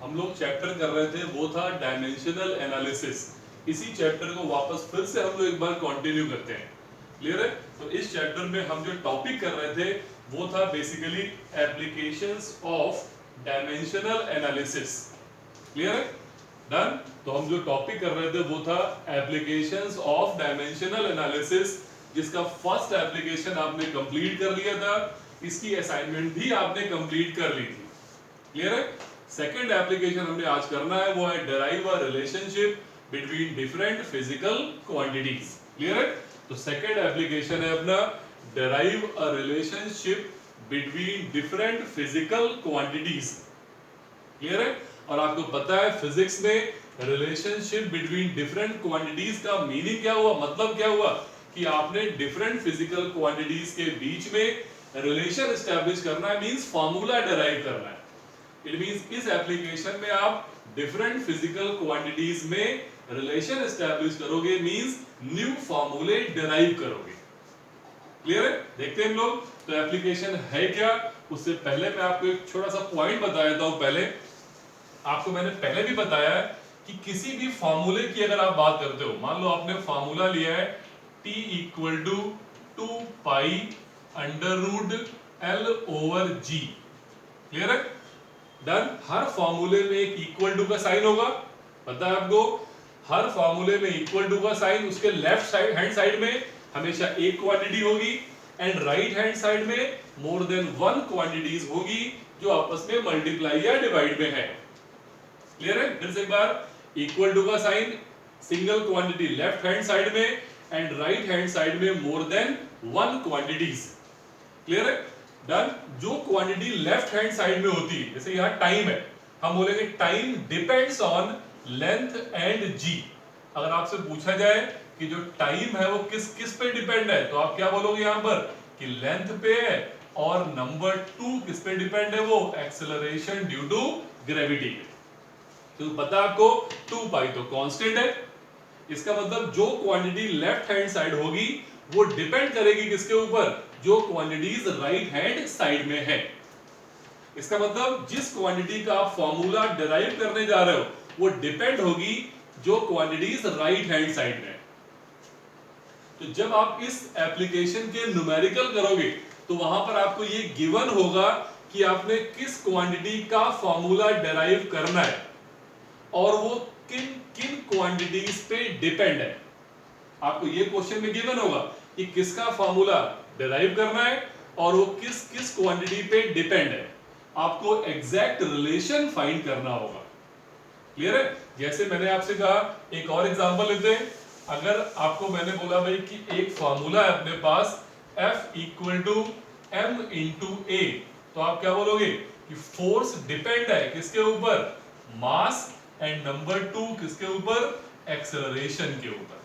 हम लोग चैप्टर कर रहे थे वो था डायमेंशनल एनालिसिस। इसी चैप्टर को वापस फिर से हम लोग एक बार कंटिन्यू करते हैं। क्लियर है? तो इस चैप्टर में हम जो टॉपिक कर रहे थे वो था basically applications of dimensional analysis. Clear है? डन। तो हम जो टॉपिक कर रहे थे वो था एप्लीकेशंस ऑफ डायमेंशनल एनालिसिस, जिसका फर्स्ट एप्लीकेशन आपने कंप्लीट कर लिया था। इसकी असाइनमेंट भी आपने कंप्लीट कर ली थी। क्लियर है? सेकंड एप्लीकेशन हमने आज करना है वो है derive a relationship between different physical quantities. Clear है? तो सेकंड एप्लीकेशन है अपना derive a relationship between different physical quantities. Clear है? और आपको पता है फिजिक्स में रिलेशनशिप बिटवीन डिफरेंट क्वांटिटीज का मीनिंग क्या हुआ, मतलब क्या हुआ कि आपने डिफरेंट फिजिकल क्वांटिटीज के बीच में रिलेशन एस्टैब्लिश करना है, मींस फार्मूला डेराइव करना है। इट मींस इस एप्लीकेशन में आप डिफरेंट फिजिकल क्वांटिटीज में रिलेशन एस्टैब्लिश करोगे, मींस न्यू फार्मूले डेराइव करोगे। क्लियर है? देखते हैं हम लोग तो एप्लीकेशन है क्या। उससे पहले मैं आपको एक छोटा सा पॉइंट बता देता हूं। पहले आपको मैंने पहले भी बताया है कि किसी भी फार्मूले की अगर आप बात करते हो, मान लो आपने फार्मूला लिया है T equal to 2 pi under root L over G। Clear है? डन। हर फार्मूले में एक इक्वल टू का साइन होगा, पता है आपको। हर फार्मूले में इक्वल टू का साइन, उसके लेफ्ट साइड हैंड साइड में हमेशा एक क्वांटिटी होगी एंड राइट हैंड साइड में मोर देन वन क्वांटिटीज होगी जो आपस में मल्टीप्लाई या डिवाइड में है। क्लियर है? फिर से एक बार, इक्वल टू का sign, single quantity left hand side में एंड राइट हैंड साइड में more than one quantities. Clear है? डन। जो क्वांटिटी लेफ्ट हैंड साइड में होती है, जैसे यहां टाइम है, हम बोलेंगे time depends on length and g. अगर आपसे पूछा जाए कि जो टाइम है वो किस किस पे डिपेंड है, तो आप क्या बोलोगे यहां पर कि लेंथ पे है, और नंबर 2 किस पे डिपेंड है, वो एक्सेलरेशन ड्यू टू ग्रेविटी पे। तो पता आपको 2 पाई तो कांस्टेंट है। इसका मतलब जो क्वांटिटी लेफ्ट हैंड साइड होगी वो डिपेंड करेगी किसके ऊपर, जो क्वांटिटीज राइट हैंड साइड में है। इसका मतलब जिस क्वांटिटी का आप फॉर्मूला डिराइव करने जा रहे हो वो डिपेंड होगी जो क्वांटिटीज राइट हैंड साइड में है। तो जब आप इस एप्लीकेशन के न्यूमेरिकल करोगे तो वहां पर आपको ये गिवन होगा कि आपने किस क्वांटिटी का फॉर्मूला डिराइव करना है और वो किन किन क्वांटिटीज पे डिपेंड है। आपको ये क्वेश्चन में गिवन होगा कि किसका फॉर्मूला डिराइव करना है और वो किस किस क्वांटिटी पे डिपेंड है। आपको एग्जैक्ट रिलेशन फाइंड करना होगा। क्लियर है? जैसे मैंने आपसे कहा, एक और एग्जांपल लेते हैं। अगर आपको मैंने बोला भाई कि एक फॉर्मूला है अपने पास F equal to m into a, तो आप क्या बोलोगे कि फोर्स डिपेंड है किसके ऊपर, मास, एंड नंबर 2 किसके ऊपर, एक्सेलरेशन के ऊपर।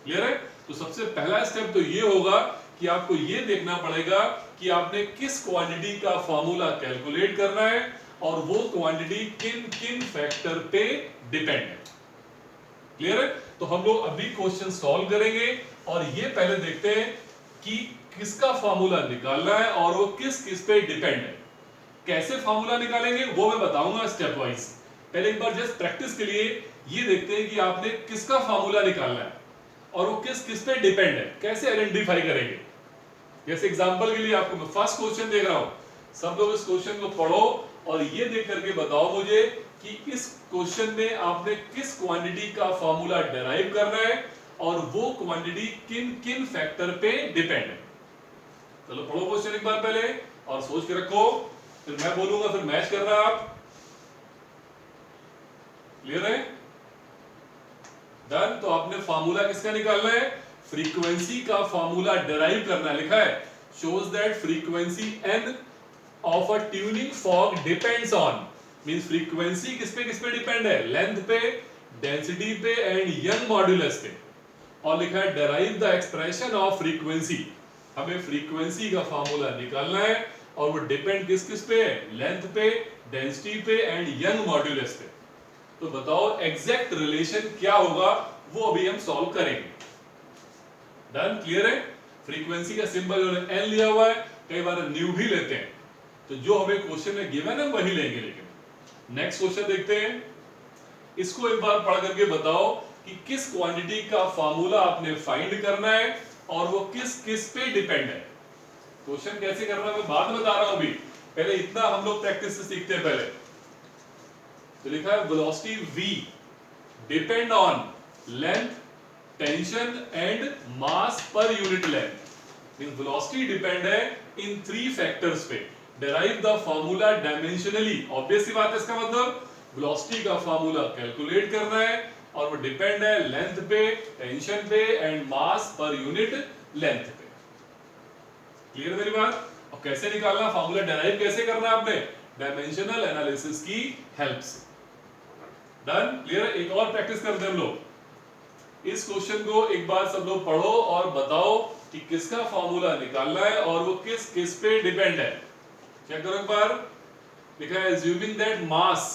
क्लियर है? तो सबसे पहला स्टेप तो ये होगा कि आपको ये देखना पड़ेगा कि आपने किस क्वांटिटी का फॉर्मूला कैलकुलेट करना है और वो क्वांटिटी किन किन फैक्टर पे डिपेंड है। क्लियर है? तो हम लोग अभी क्वेश्चन सॉल्व करेंगे और ये पहले देखते हैं कि किसका फॉर्मूला निकालना है और वो किस किस पे डिपेंड है। कैसे फॉर्मूला निकालेंगे वो मैं बताऊंगा स्टेप वाइज। पहले एक बार जस्ट प्रैक्टिस के लिए ये देखते हैं कि आपने किसका फॉर्मूला निकालना है और वो किस किस पे डिपेंड है, कैसे आइडेंटिफाई करेंगे। जैसे एग्जांपल के लिए आपको मैं फर्स्ट क्वेश्चन देख रहा हूं, सब लोग इस क्वेश्चन को पढ़ो और ये देख करके बताओ मुझे कि इस क्वेश्चन में आपने किस क्वांटिटी का फॉर्मूला डिराइव करना है और वो क्वांटिटी किन किन फैक्टर पे डिपेंड है। चलो पढ़ो क्वेश्चन एक बार पहले और सोच के रखो, फिर मैं बोलूंगा, फिर मैच करना आप। क्लियर है? डन। तो आपने फार्मूला किसका निकालना है, फ्रीक्वेंसी का फार्मूला डिराइव करना है। लिखा है shows that frequency n of a tuning fork depends on, means frequency किस पे डिपेंड है, लेंथ पे, डेंसिटी पे एंड यंग मॉड्यूलस पे। और लिखा है derive the expression of frequency, हमें फ्रीक्वेंसी का फार्मूला निकालना है और वो डिपेंड किस किस पे है, लेंथ पे, डेंसिटी पे एंड यंग मॉड्यूलस पे। तो बताओ एग्जैक्ट रिलेशन क्या होगा, वो अभी हम सॉल्व करेंगे। डन। क्लियर है? फ्रीक्वेंसी का सिंबल एन लिया हुआ है, कई बार न्यू भी लेते हैं, तो जो हमें क्वेश्चन में गिवन है वही लेंगे। लेकिन नेक्स्ट क्वेश्चन देखते हैं। इसको एक बार पढ़ करके बताओ कि किस क्वांटिटी का फार्मूला आपने फाइंड करना है और वो किस किस पे डिपेंड है। क्वेश्चन कैसे करना है मैं बाद में बता रहा हूं, अभी पहले इतना हम लोग प्रैक्टिस से सीखते हैं। पहले तो लिखा है velocity v depend on length, tension and mass per unit length. Means velocity depend है इन 3 फैक्टर्स पे। Derive the formula dimensionally, obvious सी बात है, इसका मतलब वेलोसिटी का फार्मूला कैलकुलेट करना है और वो डिपेंड है लेंथ पे, टेंशन पे and mass per unit length पे। क्लियर मेरी बात? और कैसे निकालना फार्मूला, डेराइव कैसे करना है आपने? डायमेंशनल एनालिसिस की हेल्प से। डन? क्लियर? एक और प्रैक्टिस करते हैं हम लोग। इस क्वेश्चन को एक बार सब लोग पढ़ो और बताओ कि किसका फार्मूला निकालना है और वो किस किस पे डिपेंड है। चेक करो एक बार। लिखा है assuming that mass,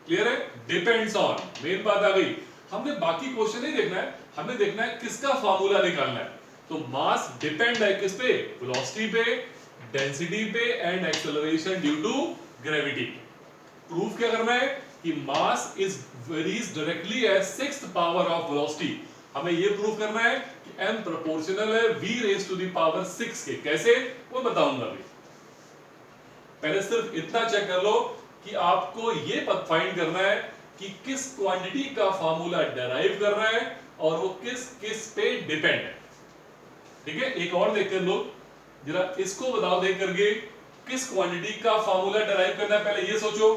क्लियर है, डिपेंड्स ऑन। मेन बात आ गई, हमने बाकी क्वेश्चन नहीं देखना है, हमें देखना है किसका फार्मूला निकालना है। तो मास डिपेंड है किस पे? वेलोसिटी पे, डेंसिटी पे and acceleration due to gravity. Proof क्या करना है कि mass is varies directly as 6th power of velocity. हमें यह प्रूफ करना है कि m प्रोपोर्शनल है v raise to the power 6 के। कैसे वो बताऊंगा अभी। पहले सिर्फ इतना चेक कर लो कि आपको ये फाइंड करना है कि किस क्वांटिटी का फार्मूला डेराइव करना है और वो किस किस पे डिपेंड है। ठीक है, एक और देखते हैं लोग, जरा इसको बताओ देख करके किस क्वांटिटी का फार्मूला डेराइव करना है। पहले ये सोचो।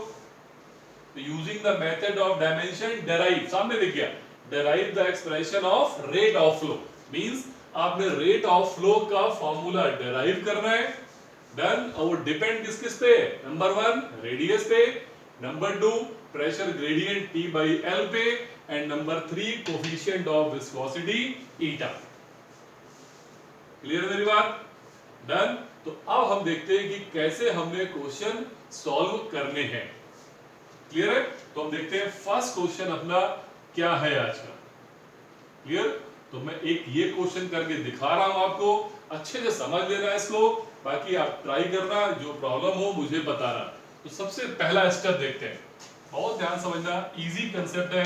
तो using the method of dimension derive, सामने देख गया, derive the expression of rate of flow. Means आपने रेट ऑफ फ्लो का फार्मूला डेराइव करना है। डन? और वो डिपेंड किस किस पे? नंबर 1 रेडियस पे, number 2 pressure gradient P by L पे and number 3 coefficient of viscosity eta. Clear मेरी बात? डन? तो अब हम देखते हैं कि कैसे हमने क्वेश्चन सॉल्व करने हैं। क्लियर है? तो हम देखते हैं फर्स्ट क्वेश्चन अपना क्या है आज का। क्लियर? तो मैं एक ये क्वेश्चन करके दिखा रहा हूं आपको, अच्छे से समझ लेना इसको, बाकी आप ट्राई करना, जो प्रॉब्लम हो मुझे बताना। तो सबसे पहला स्टेप देखते हैं, बहुत ध्यान समझना, इजी कंसेप्ट है।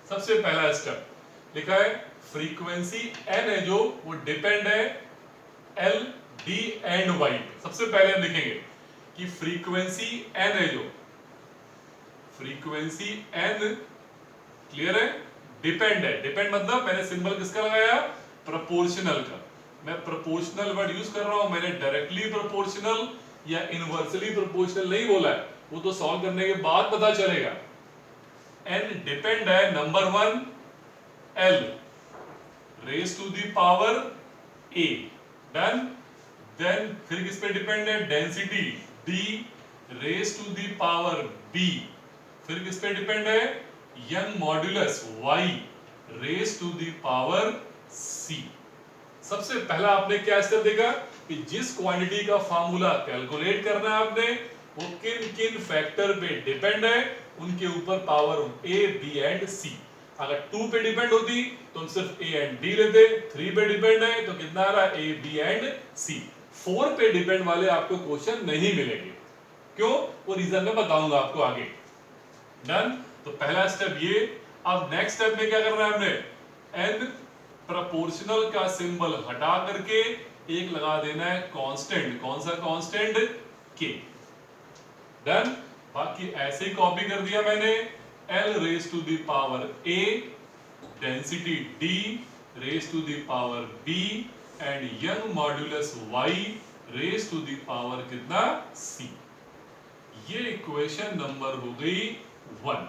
सबसे पहला स्टेप लिखा है फ्रीक्वेंसी n है जो वो डिपेंड है L, D एंड Y। सबसे पहले हम लिखेंगे कि फ्रीक्वेंसी n है जो, फ्रीक्वेंसी n, क्लियर है, डिपेंड है। डिपेंड मतलब मैंने सिंबल किसका लगाया? प्रोपोर्शनल का। मैं प्रोपोर्शनल वर्ड यूज कर रहा हूं, मैंने डायरेक्टली प्रोपोर्शनल या इनवर्सली प्रोपोर्शनल नहीं बोला है, वो तो सॉल्व करने के बाद पता चलेगा। n डिपेंड है number 1 L raise to the power a। Done? Then फिर किस पे डिपेंड है? Density d raise to the power b। फिर किस पे डिपेंड है? Young modulus y raise to the power c। सबसे पहला आपने क्या स्टेप देखा कि जिस क्वांटिटी का फार्मूला कैलकुलेट करना है आपने, वो किन किन फैक्टर पे डिपेंड है, उनके ऊपर power a, b and c। अगर 2 पे डिपेंड होती तो हम सिर्फ a एंड d लेते, 3 पे डिपेंड है तो कितना आ रहा है? a, b and c। 4 पे डिपेंड वाले आपको क्वेश्चन नहीं मिलेंगे। क्यों? वो रीजन मैं बताऊंगा आपको आगे। डन? तो पहला स्टेप ये। अब नेक्स्ट स्टेप में क्या करना है हमने? n प्रोपोर्शनल का सिंबल हटा करके एक लगा देना है कांस्टेंट। कौन सा कांस्टेंट? k। डन? बाकी ऐसे ही कॉपी कर दिया मैंने। L raise to the power a, density d raise to the power b and Young modulus y raise to the power कितना? c। ये इक्वेशन नंबर हो गई 1।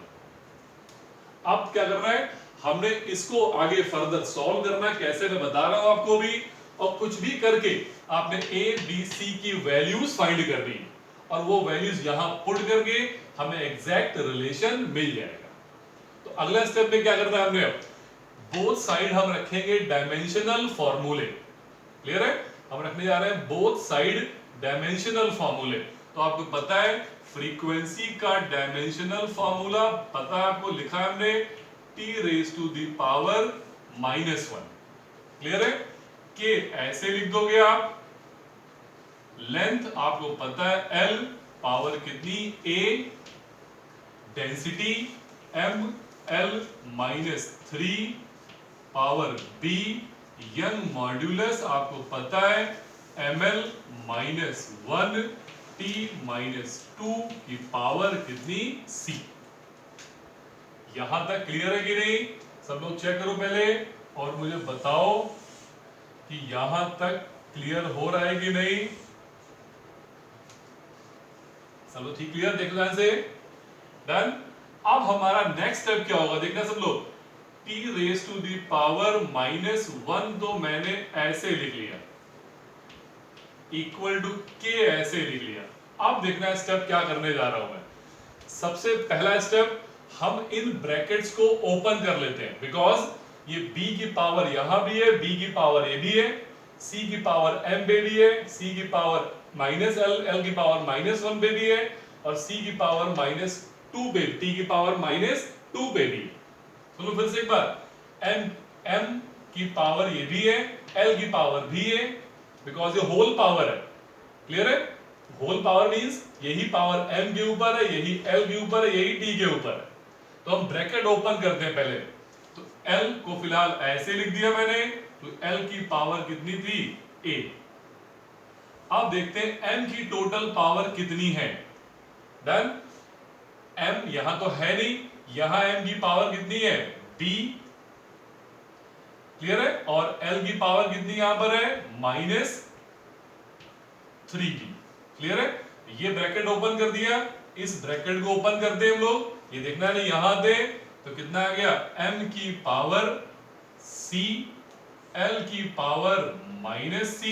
अब क्या करना है? हमने इसको आगे फर्दर सॉल्व करना है। कैसे मैं बता रहा हूं आपको भी, और कुछ भी करके आपने a, b, c की वैल्यूज फाइंड करनी है और वो वैल्यूज यहां पुट करके हमें एग्जैक्ट रिलेशन मिल जाएगा। तो अगला स्टेप में क्या करना है हमने? बोथ साइड हम रखेंगे डायमेंशनल फॉर्मूले। क्लियर है? हम रखने जा रहे हैं बोथ साइड डायमेंशनल फॉर्मूले। तो आपको पता है फ्रीक्वेंसी का डायमेंशनल फॉर्मूला पता है आपको, लिखा है हमने t raise to the power -1। Clear है? के ऐसे लिख दोगे आप। लेंथ आपको पता है L, पावर कितनी? a, density M L minus 3 power b, Young modulus आपको पता है M L minus 1 T minus 2 की पावर कितनी सी। यहां तक क्लियर है कि नहीं? सब लोग चेक करो पहले और मुझे बताओ कि यहां तक क्लियर हो रहा है कि नहीं। सब लोग ठीक क्लियर? देख लो ध्यान से। डन। अब हमारा नेक्स्ट स्टेप क्या होगा देखना सब लोग। t raise to the power minus 1 तो मैंने ऐसे लिख लिया, इक्वल टू k ऐसे लिख लिया। अब देखना स्टेप क्या करने जा रहा हूं मैं। सबसे पहला स्टेप, हम इन ब्रैकेट्स को ओपन कर लेते हैं, बिकॉज ये b की पावर यहां भी है, b की पावर ये भी है, c की पावर m पे भी है, c की पावर माइनस l की पावर माइनस 1 पे भी है, और c की पावर माइनस 2 पे, t की पावर माइनस 2 पे भी है। सुनो फिर से एक बार, m की पावर ये भी है, l की पावर भी है, बिकॉज ये होल पावर है। क्लियर है? होल पावर मींस यही पावर m के ऊपर है, यही l के ऊपर है, यही t के ऊपर है। तो हम ब्रैकेट ओपन करते हैं पहले। तो l को फिलहाल ऐसे लिख दिया मैंने, तो l की पावर कितनी थी? a। अब देखते हैं m की टोटल पावर कितनी है। डन। m यहां तो है नहीं, यहां m की पावर कितनी है? b। क्लियर है? और l की पावर कितनी यहां पर है? Minus 3b। क्लियर है? ये ब्रैकेट ओपन कर दिया, इस ब्रैकेट को ओपन करते हैं हम लोग। ये देखना नहीं, यहां दे तो कितना आ गया? m की पावर c, l की power minus c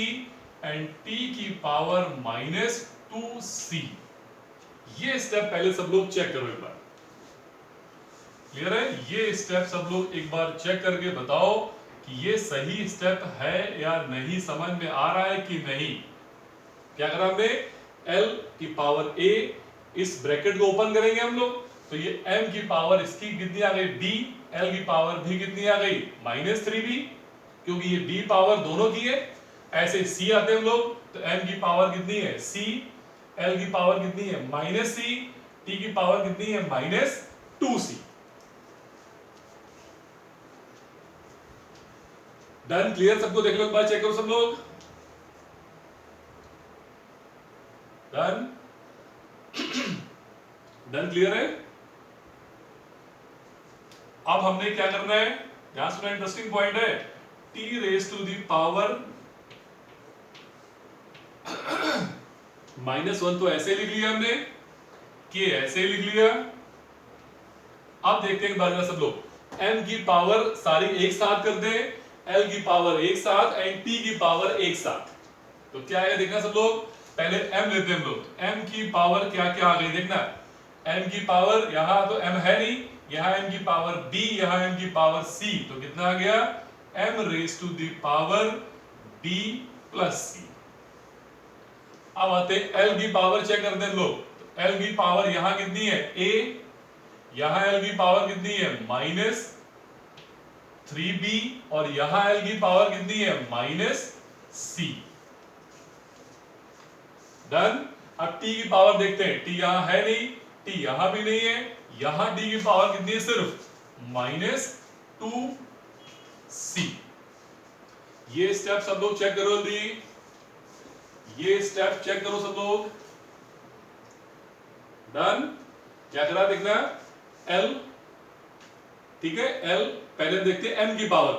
and t की पावर माइनस 2c। ये स्टेप पहले सब लोग चेक करो एक बार। क्लियर है? ये स्टेप सब लोग एक बार चेक करके बताओ कि ये सही स्टेप है या नहीं, समझ में आ रहा है कि नहीं। क्या करा हमने? l की पावर a, इस ब्रैकेट को ओपन करेंगे हम लोग, तो ये m की पावर इसकी कितनी आ गई? b। l की पावर भी कितनी आ गई? माइनस 3b, क्योंकि ये b पावर दोनों की है। ऐसे c आते हैं हम लोग, तो m की पावर कितनी है? c, l की पावर कितनी है? माइनस c, t की पावर कितनी है? Minus 2c। डन। क्लियर? सबको देख लो एक बार, चेक करो सब लोग। डन। डन। क्लियर है? अब हमने क्या करना है, ध्यान सुना, इंटरेस्टिंग पॉइंट है। t raise to the power minus 1 तो ऐसे लिख लिया हमने, k ऐसे लिख लिया। अब देखते हैं एक बार सब लोग, m की पावर सारी एक साथ करते हैं, l की पावर एक साथ एंड t की पावर एक साथ। तो क्या आएगा देखना सब लोग। पहले m लेते हैं हम लोग, m की पावर क्या क्या आ गई देखना। m की पावर, यहां तो m है नहीं, यहां m की पावर b, यहां m की पावर c, तो कितना आ गया? m raise to the power b plus c। अब आते हैं l की पावर चेक करते हैं हम लोग। तो l की पावर यहां कितनी है? a, यहां l की पावर कितनी है? माइनस 3b, और यहां l की पावर कितनी है? Minus c। डन। अब t की पावर देखते हैं, t यहां है नहीं, t यहां भी नहीं है, यहां t की पावर कितनी है? सिर्फ माइनस 2c। ये स्टेप सब लोग चेक करो जल्दी, ये स्टेप चेक करो सब लोग। डन। क्या करा देखना, l, ठीक है, l पहले देखते हैं m की पावर।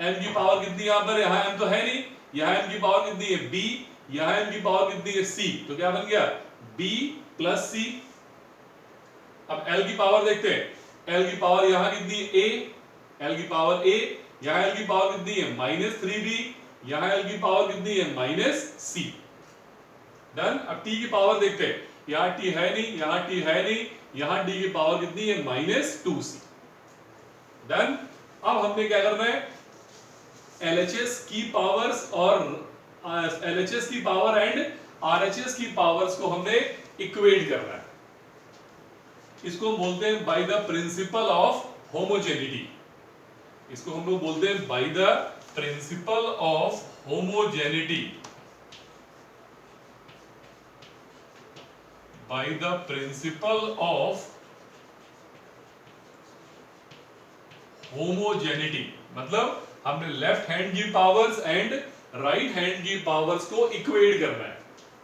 m की पावर कितनी यहां पर? यहां m तो है नहीं, यहां m की पावर कितनी है? b, यहां m की पावर कितनी है? c, तो क्या बन गया? b plus c। अब l की पावर देखते हैं, l की पावर यहां कितनी है? a, l की पावर a, यहां l की पावर कितनी है? माइनस 3b, यहां l की पावर कितनी है? Minus c। डन। अब t की पावर देखते हैं, यहां t है नहीं, यहां t है नहीं, यहां t की पावर कितनी है? Minus 2c। डन। अब हमने क्या करना है, LHS की पावर्स और LHS की पावर एंड RHS की पावर्स को हमने इक्वेट करना है। इसको बोलते हैं by the principle of homogeneity. इसको हम लोग बोलते हैं by the principle of homogeneity. By the principle of homogeneity, मतलब हमने लेफ्ट हैंड की पावर्स एंड राइट हैंड की पावर्स को इक्वेट करना है।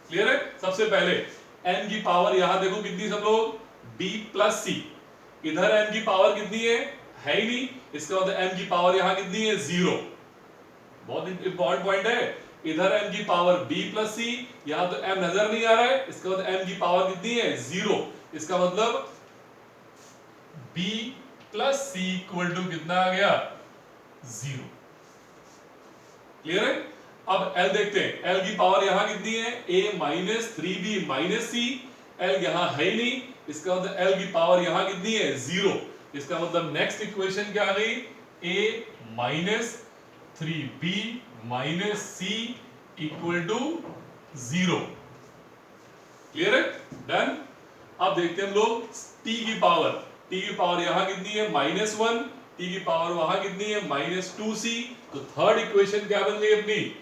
क्लियर है? सबसे पहले n की पावर यहां देखो कितनी सब लोग, b प्लस सी। इधर n की पावर कितनी है ही नहीं, इसका मतलब m की पावर यहां कितनी है, 0। बहुत इंपॉर्टेंट पॉइंट है। इधर m की पावर b प्लस सी, यहां तो m नजर नहीं आ रहा है, इसका मतलब m की पावर कितनी है, 0। इसका मतलब b plus c equal to कितना आ गया, 0। क्लियर है? अब L देखते हैं, L की पावर यहां कितनी है, a minus 3b minus c. L यहां है ही नहीं, इसका मतलब L की पावर यहां कितनी है, 0। इसका मतलब नेक्स्ट इक्वेशन क्या आ गई, a minus 3b minus c equal to 0। Clear है? डन। अब देखते हैं हम लोग t की पावर यहां कितनी है, -1। t की पावर वहां कितनी है, -2c। तो थर्ड इक्वेशन क्या बन गई अपनी,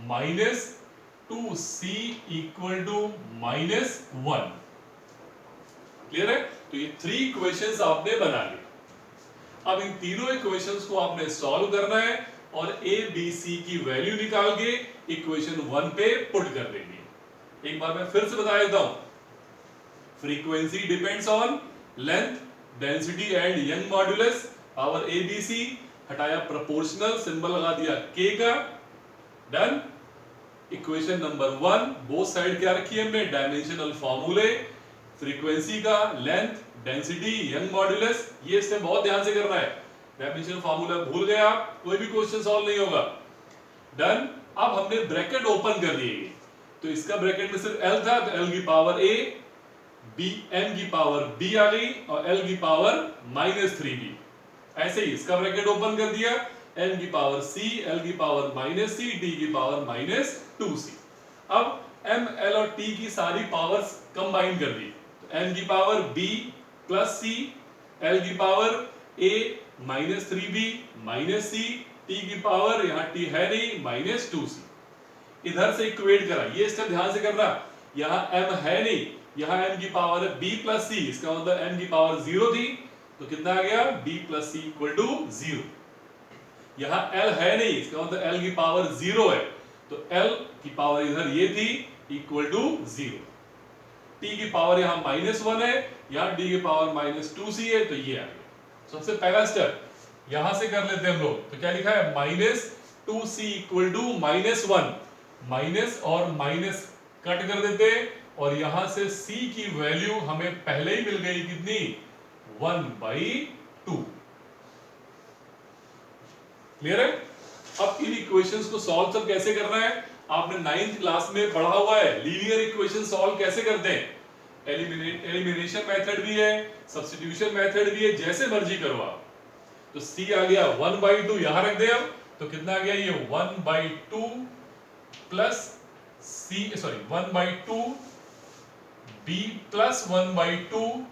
-2c इक्वल टू -1। क्लियर है? तो ये 3 इक्वेशंस आपने बना ली। अब इन तीनों इक्वेशंस को आपने सॉल्व करना है और a b c की वैल्यू निकाल के इक्वेशन 1 पे पुट कर देंगे। एक बार मैं फिर से बता देता हूं, frequency depends on length, density and Young modulus. Power a b c हटाया, प्रोपोर्शनल सिंबल लगा दिया k का। Done. Equation number 1 both side क्या रखी है हमने, डायमेंशनल फॉर्मूले, फ्रीक्वेंसी का, लेंथ, डेंसिटी, यंग मॉड्यूलस। ये इससे बहुत ध्यान से करना है, डायमेंशनल फॉर्मूला भूल गए आप कोई भी क्वेश्चन सॉल्व नहीं होगा। डन। अब हमने ब्रैकेट ओपन कर दिए, तो इसका ब्रैकेट में सिर्फ L था, तो L की पावर a, b, m की पावर b आ गई और L की पावर -3b। ऐसे ही इसका ब्रैकेट ओपन कर दिया, m की पावर c, L की पावर -c, t की पावर -2c। अब m, l और t की सारी पावर्स कंबाइन कर दी, तो m की power b plus c, L की power a -3b -c, t की पावर, यहां t है नहीं, -2c। इधर से इक्वेट करा, ये स्टेप ध्यान से करना, यहां m है नहीं, यहां m की पावर है b प्लस c, इसका मतलब m की पावर 0 थी, तो कितना आ गया, b plus c equal to 0। यहां l है नहीं, इसका मतलब l की पावर 0 है, तो l की पावर इधर ये थी इक्वल टू 0। t की पावर यहां -1 है, यहां t की पावर -2c है, तो ये आ गया। सबसे पहला स्टेप यहां से कर लेते हैं हम लोग, तो क्या लिखा है, -2c इक्वल टू -1। माइनस और माइनस कट कर देते, और यहां से c की वैल्यू हमें पहले ही मिल गई कितनी, 1/2। क्लियर है? अब इन इक्वेशंस को सॉल्व सब कैसे करना है, आपने 9th क्लास में पढ़ा हुआ है, लीनियर इक्वेशन सॉल्व कैसे करते हैं। एलिमिनेशन मेथड भी है, सब्स्टिट्यूशन मेथड भी है, जैसे मर्जी करो आप। तो c आ गया 1/2, यहां रख दे अब, तो कितना आ गया ये 1/2 plus c, sorry 1/2 b plus 1/2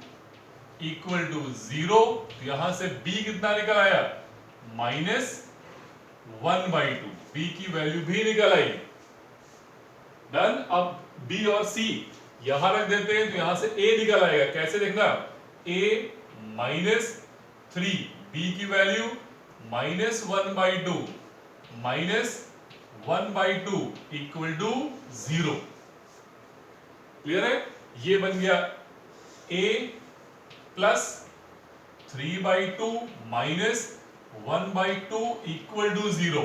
equal to 0। यहां से b कितना निकल आया, -1/2, b की वैल्यू भी निकल आई। डन। अब b और c यहां रख देते हैं, तो यहां से a निकल आएगा, कैसे देखना, a -3, b की वैल्यू -1/2 -1/2 इक्वल टू 0। क्लियर है? ये बन गया a प्लस 3/2 -1/2 इक्वल टू 0।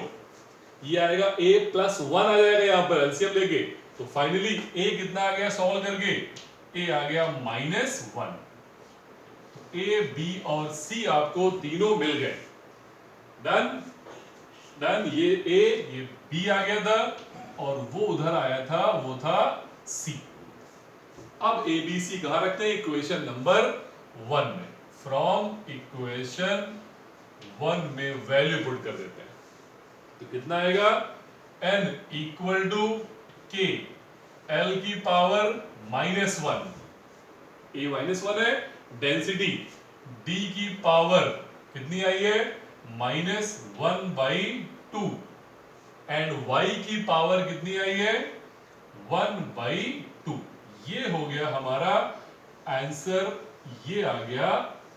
ये आएगा a प्लस 1 आ जाएगा यहां पर एलसीएम लेके, तो फाइनली a कितना आ गया सॉल्व करके, a आ गया -1। a, b और c आपको तीनों मिल गए। डन। डन। ये a, ये b आ गया था, और वो उधर आया था, वो था c। अब a b c कहां रखते हैं, इक्वेशन नंबर 1 में। फ्रॉम इक्वेशन 1 में वैल्यू पुट कर देते हैं, तो कितना आएगा, n equal to k, l की पावर -1, a -1 है, डेंसिटी d की पावर कितनी आई है, -1/2, एंड y की पावर कितनी आई है, 1/2। ये हो गया हमारा आंसर, ये आ गया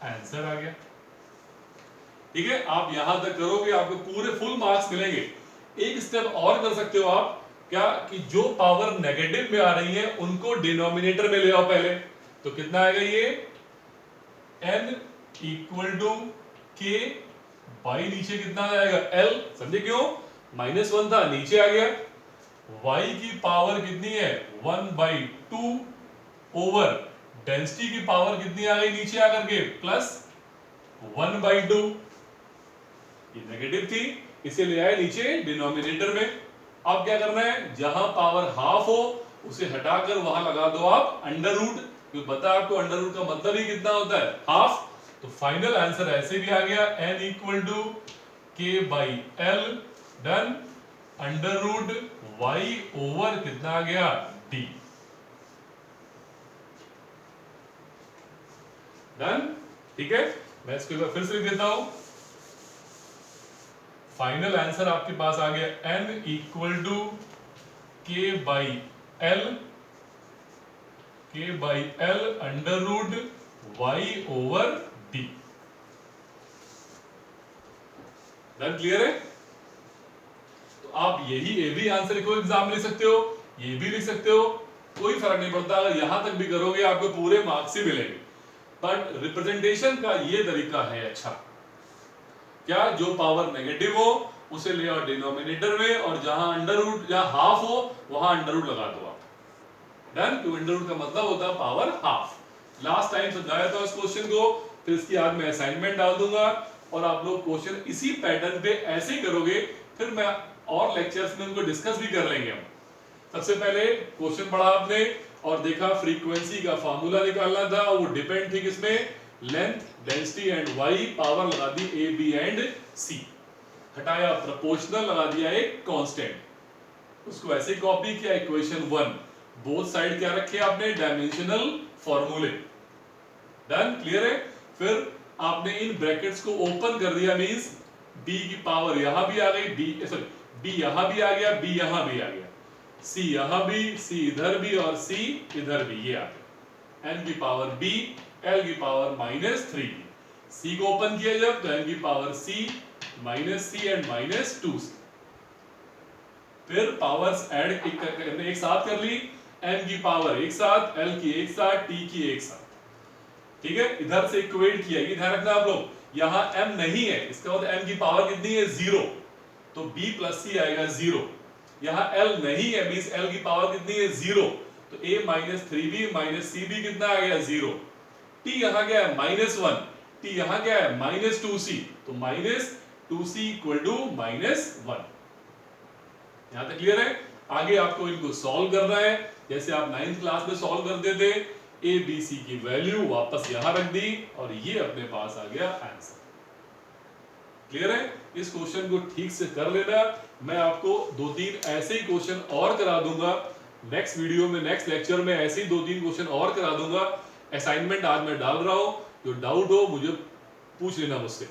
आंसर आ गया। ठीक है, आप यहां तक करोगे आपको पूरे फुल मार्क्स मिलेंगे। एक स्टेप और कर सकते हो आप, क्या कि जो पावर नेगेटिव में आ रही है उनको डिनोमिनेटर में ले आओ पहले। तो कितना आएगा ये n equal to k by नीचे कितना आ जाएगा l, समझे क्यों, -1 था नीचे आ गया, y की पावर कितनी है 1/2 ओवर डेंसिटी की पावर कितनी आ गई नीचे आकर के +1/2, ये नेगेटिव थी इसे ले आए नीचे डिनोमिनेटर में। अब क्या करना है, जहां पावर हाफ हो उसे हटाकर वहां लगा दो आप अंडर रूट, क्योंकि पता है आपको अंडर रूट का मतलब ही कितना होता है हाफ। तो फाइनल आंसर ऐसे भी आ गया n equal to k by l, done, under root y over कितना आ गया d, डन। ठीक है, मैं इसको एक बार फिर से लिख देता हूं। फाइनल आंसर आपके पास आ गया n equal to k by l under root y over d, done, clear है। तो आप यही ये भी आंसर को एग्जाम ले सकते हो, ये भी लिख सकते हो, कोई फर्क नहीं पड़ता, अगर यहां तक भी करोगे आपको पूरे मार्क्स ही मिलेंगे। बट रिप्रेजेंटेशन का ये तरीका है अच्छा, क्या जो पावर नेगेटिव हो उसे ले आओ डिनोमिनेटर में, और जहां अंडर रूट जहां हाफ हो वहां अंडर रूट लगा दो आप, डन। तो अंडर रूट का मतलब होता है पावर हाफ। लास्ट टाइम समझाया था इस क्वेश्चन को, फिर इसकी आज मैं असाइनमेंट डाल दूंगा और आप लोग क्वेश्चन इसी पैटर्न पे ऐसे ही करोगे, फिर मैं और लेक्चर्स में उनको डिस्कस भी कर लेंगे हम। सबसे पहले क्वेश्चन पढ़ा आपने और देखा फ्रीक्वेंसी का फार्मूला निकालना था, वो डिपेंड थी किसमें, length, density and y, power लगा दी ए बी एंड सी, हटाया प्रोपोर्शनल लगा दिया एक कांस्टेंट, उसको ऐसे कॉपी किया इक्वेशन 1, बोथ साइड क्या रखे आपने डायमेंशनल फॉर्मूले, डन, क्लियर है। फिर आपने इन ब्रैकेट्स को ओपन कर दिया, मींस b की पावर यहां भी आ गई, b यहां भी आ गया, b यहां भी आ गया, c यहां भी, c इधर भी और c इधर भी, ये आ गया n की पावर b, l की पावर -3, c को ओपन किया जब तो n की power c -c and -2c, फिर पावर्स ऐड एक साथ कर ली, n की पावर एक साथ, l की एक साथ, t की एक साथ, ठीक है, इधर से इक्वेट किया, ये ध्यान रखना आप लोग, यहां m नहीं है इसका मतलब m की पावर कितनी है 0, तो b + c आएगा 0, यहां l नहीं है मींस l की पावर कितनी है 0, तो a -3b -cb कितना आ गया 0, t यहां क्या है -1, t यहां क्या है -2c, तो -2c = -1। यहां तक क्लियर है। आगे आपको इनको सॉल्व करना है, जैसे आप 9th क्लास में सॉल्व करते थे, ए बी सी की वैल्यू वापस यहां रख दी और ये अपने पास आ गया आंसर, क्लियर है। इस क्वेश्चन को ठीक से कर लेना, मैं आपको 2-3 ऐसे ही क्वेश्चन और करा दूंगा नेक्स्ट वीडियो में, नेक्स्ट लेक्चर में ऐसे ही 2-3 क्वेश्चन और करा दूंगा। असाइनमेंट आज मैं डाल रहा हूं, जो डाउट हो मुझे पूछ लेना मुझसे,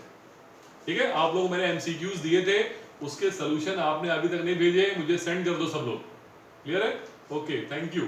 ठीक है। आप लोग मैंने एमसीक्यूज दिए थे, उसके सोल्यूशन आपने अभी तक नहीं भेजे, मुझे सेंड कर दो सब लोग, क्लियर है। Okay, thank you.